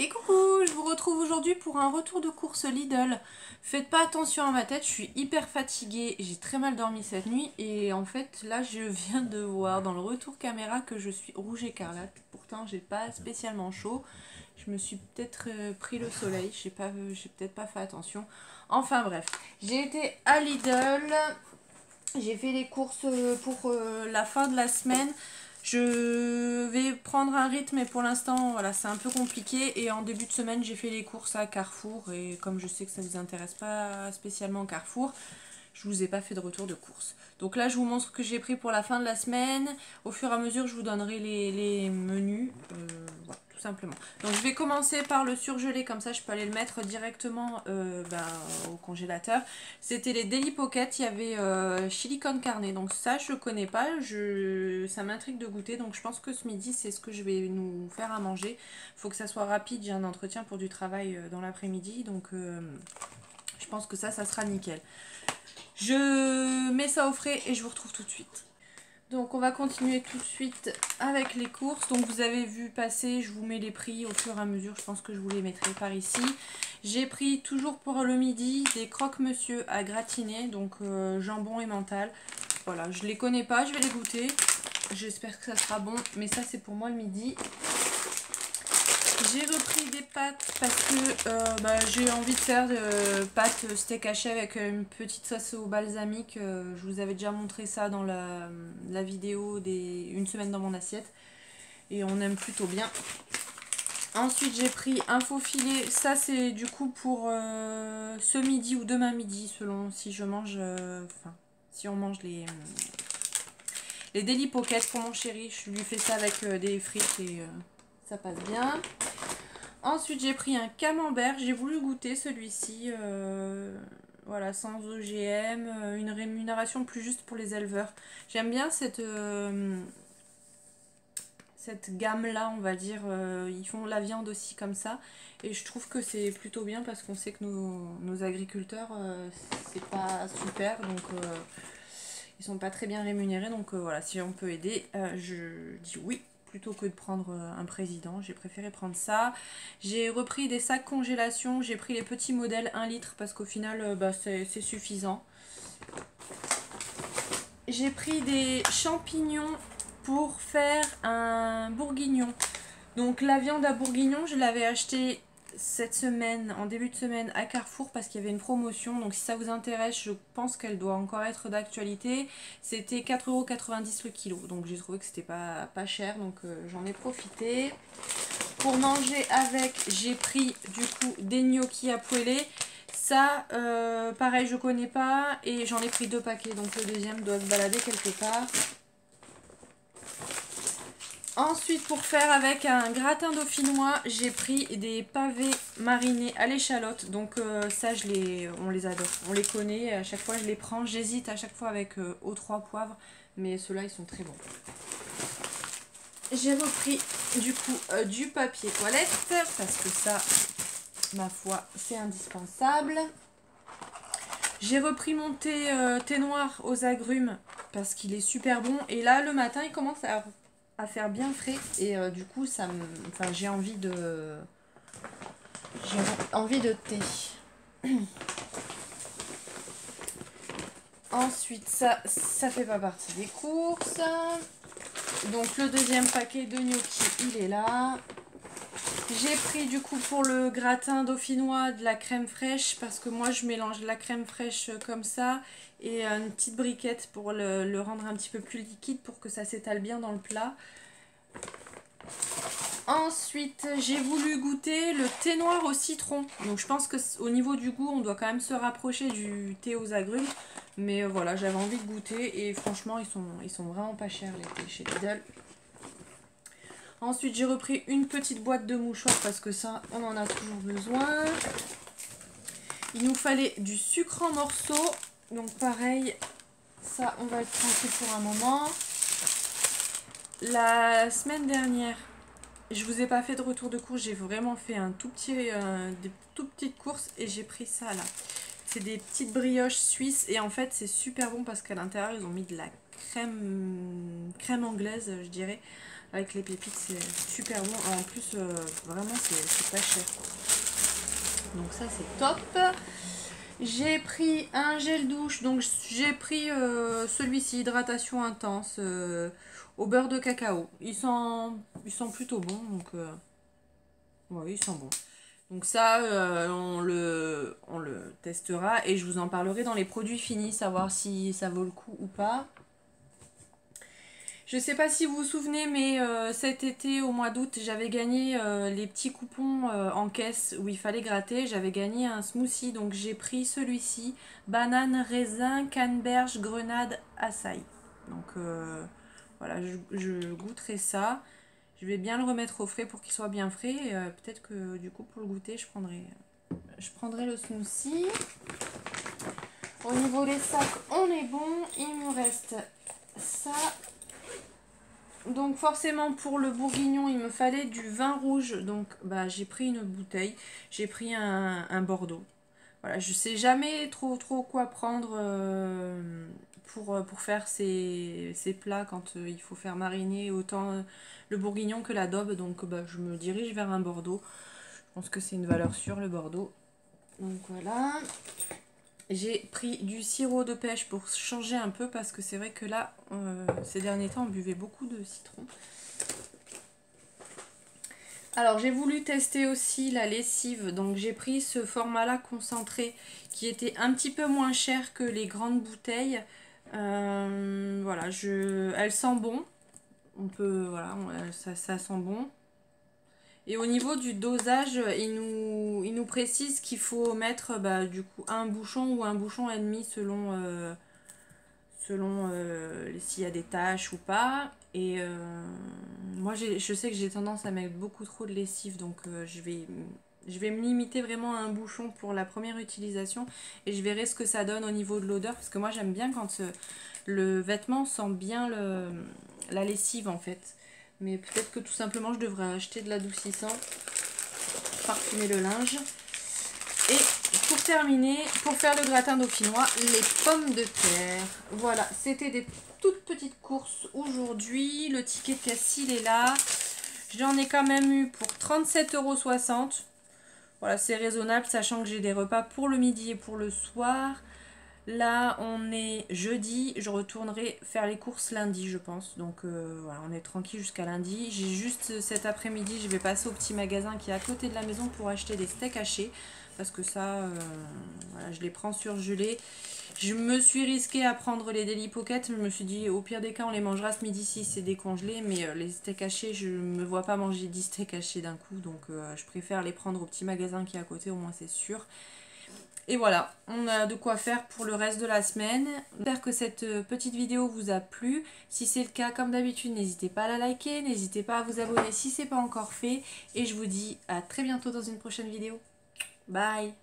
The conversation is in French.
Et coucou, je vous retrouve aujourd'hui pour un retour de course Lidl. Faites pas attention à ma tête, je suis hyper fatiguée, j'ai très mal dormi cette nuit et en fait là je viens de voir dans le retour caméra que je suis rouge écarlate. Pourtant j'ai pas spécialement chaud, je me suis peut-être pris le soleil, j'ai peut-être pas fait attention. Enfin bref, j'ai été à Lidl, j'ai fait les courses pour la fin de la semaine. Je vais prendre un rythme et pour l'instant voilà, c'est un peu compliqué et en début de semaine j'ai fait les courses à Carrefour et comme je sais que ça ne vous intéresse pas spécialement Carrefour, je vous ai pas fait de retour de course. Donc là je vous montre ce que j'ai pris pour la fin de la semaine. Au fur et à mesure je vous donnerai les menus. Voilà, tout simplement. Donc je vais commencer par le surgelé, comme ça je peux aller le mettre directement au congélateur. C'était les Daily Pocket, il y avait chili con carne. Donc ça je connais pas, ça m'intrigue de goûter. Donc je pense que ce midi c'est ce que je vais nous faire à manger. Faut que ça soit rapide, j'ai un entretien pour du travail dans l'après-midi. Donc je pense que ça sera nickel. Je mets ça au frais et je vous retrouve tout de suite. Donc on va continuer tout de suite avec les courses. Donc vous avez vu passer, je vous mets les prix au fur et à mesure. Je pense que je vous les mettrai par ici. J'ai pris toujours pour le midi des croque-monsieur à gratiner. Donc jambon et mental. Voilà, je les connais pas, je vais les goûter. J'espère que ça sera bon. Mais ça c'est pour moi le midi. J'ai repris des pâtes parce que j'ai envie de faire pâtes steak haché avec une petite sauce au balsamique. Je vous avais déjà montré ça dans la vidéo une semaine dans mon assiette. Et on aime plutôt bien. Ensuite j'ai pris un faux filet. Ça c'est du coup pour ce midi ou demain midi selon si je mange... si on mange les Daily Pocket pour mon chéri. Je lui fais ça avec des frites et ça passe bien. Ensuite, j'ai pris un camembert. J'ai voulu goûter celui-ci. Voilà, sans OGM. Une rémunération plus juste pour les éleveurs. J'aime bien cette gamme-là, on va dire. Ils font la viande aussi comme ça. Et je trouve que c'est plutôt bien parce qu'on sait que nos agriculteurs, c'est pas super. Donc, ils sont pas très bien rémunérés. Donc, voilà, si on peut aider, je dis oui. Plutôt que de prendre un président, j'ai préféré prendre ça. J'ai repris des sacs congélation, j'ai pris les petits modèles 1 litre parce qu'au final c'est suffisant. J'ai pris des champignons pour faire un bourguignon. Donc la viande à bourguignon, je l'avais acheté cette semaine, en début de semaine à Carrefour parce qu'il y avait une promotion. Donc si ça vous intéresse, je pense qu'elle doit encore être d'actualité. C'était 4,90 € le kilo. Donc j'ai trouvé que c'était pas cher, donc j'en ai profité. Pour manger avec, j'ai pris du coup des gnocchis à poêler. Ça, pareil, je connais pas et j'en ai pris 2 paquets. Donc le deuxième doit se balader quelque part. Ensuite, pour faire avec un gratin dauphinois, j'ai pris des pavés marinés à l'échalote. Donc ça, on les adore. On les connaît, à chaque fois je les prends. J'hésite à chaque fois avec aux 3 poivres, mais ceux-là, ils sont très bons. J'ai repris du coup du papier toilette, parce que ça, ma foi, c'est indispensable. J'ai repris mon thé noir aux agrumes, parce qu'il est super bon. Et là, le matin, il commence à faire bien frais et du coup j'ai envie de thé. Ensuite ça fait pas partie des courses. Donc le deuxième paquet de gnocchi il est là. J'ai pris du coup pour le gratin dauphinois de la crème fraîche parce que moi je mélange la crème fraîche comme ça et une petite briquette pour le rendre un petit peu plus liquide pour que ça s'étale bien dans le plat. Ensuite, j'ai voulu goûter le thé noir au citron. Donc je pense qu'au niveau du goût, on doit quand même se rapprocher du thé aux agrumes. Mais voilà, j'avais envie de goûter et franchement, ils sont vraiment pas chers les thés chez Lidl. Ensuite, j'ai repris une petite boîte de mouchoirs parce que ça, on en a toujours besoin. Il nous fallait du sucre en morceaux. Donc pareil, ça, on va être tranquille pour un moment. La semaine dernière, je vous ai pas fait de retour de course, j'ai vraiment fait des tout petites courses et j'ai pris ça là. C'est des petites brioches suisses et en fait c'est super bon parce qu'à l'intérieur ils ont mis de la crème anglaise je dirais. avec les pépites, c'est super bon. En plus, vraiment, c'est pas cher, quoi. Donc ça, c'est top. J'ai pris un gel douche, donc j'ai pris celui-ci, hydratation intense, au beurre de cacao. Ils sont plutôt bons, donc oui, ils sont bons. Donc ça, on le testera et je vous en parlerai dans les produits finis, savoir si ça vaut le coup ou pas. Je sais pas si vous vous souvenez, mais cet été, au mois d'août, j'avais gagné les petits coupons en caisse où il fallait gratter. J'avais gagné un smoothie, donc j'ai pris celui-ci. Banane, raisin, canneberge, grenade, açaï. Donc voilà, je goûterai ça. Je vais bien le remettre au frais pour qu'il soit bien frais. Peut-être que du coup, pour le goûter, je prendrai le smoothie. Au niveau des sacs, on est bon. Il me reste ça. Donc forcément pour le bourguignon il me fallait du vin rouge, donc bah, j'ai pris une bouteille, j'ai pris un Bordeaux. Voilà, je sais jamais trop quoi prendre pour faire ces plats quand il faut faire mariner autant le bourguignon que la daube, donc bah, je me dirige vers un Bordeaux. Je pense que c'est une valeur sûre le Bordeaux. Donc voilà. J'ai pris du sirop de pêche pour changer un peu parce que c'est vrai que là, ces derniers temps, on buvait beaucoup de citron. Alors j'ai voulu tester aussi la lessive, donc j'ai pris ce format-là concentré qui était un petit peu moins cher que les grandes bouteilles. Voilà, elle sent bon. On peut, voilà, ça sent bon. Et au niveau du dosage, il nous précise qu'il faut mettre bah, du coup un bouchon ou un bouchon et demi selon, s'il y a des taches ou pas. Et moi je sais que j'ai tendance à mettre beaucoup trop de lessive, donc je vais me limiter vraiment à un bouchon pour la première utilisation et je verrai ce que ça donne au niveau de l'odeur, parce que moi j'aime bien quand le vêtement sent bien la lessive en fait. Mais peut-être que tout simplement je devrais acheter de l'adoucissant, parfumer le linge. Et pour terminer, pour faire le gratin dauphinois, les pommes de terre. Voilà, c'était des toutes petites courses aujourd'hui. Le ticket de caisse, il est là. J'en ai quand même eu pour 37,60 €. Voilà, c'est raisonnable, sachant que j'ai des repas pour le midi et pour le soir. Là, on est jeudi. Je retournerai faire les courses lundi, je pense. Donc voilà, on est tranquille jusqu'à lundi. J'ai juste cet après-midi, je vais passer au petit magasin qui est à côté de la maison pour acheter des steaks hachés. Parce que ça, voilà, je les prends surgelés. Je me suis risquée à prendre les Deli Pocket. Je me suis dit, au pire des cas, on les mangera ce midi si c'est décongelé. Mais les steaks hachés, je ne me vois pas manger 10 steaks hachés d'un coup. Donc je préfère les prendre au petit magasin qui est à côté, au moins c'est sûr. Et voilà, on a de quoi faire pour le reste de la semaine. J'espère que cette petite vidéo vous a plu. Si c'est le cas, comme d'habitude, n'hésitez pas à la liker, n'hésitez pas à vous abonner si ce n'est pas encore fait. Et je vous dis à très bientôt dans une prochaine vidéo. Bye!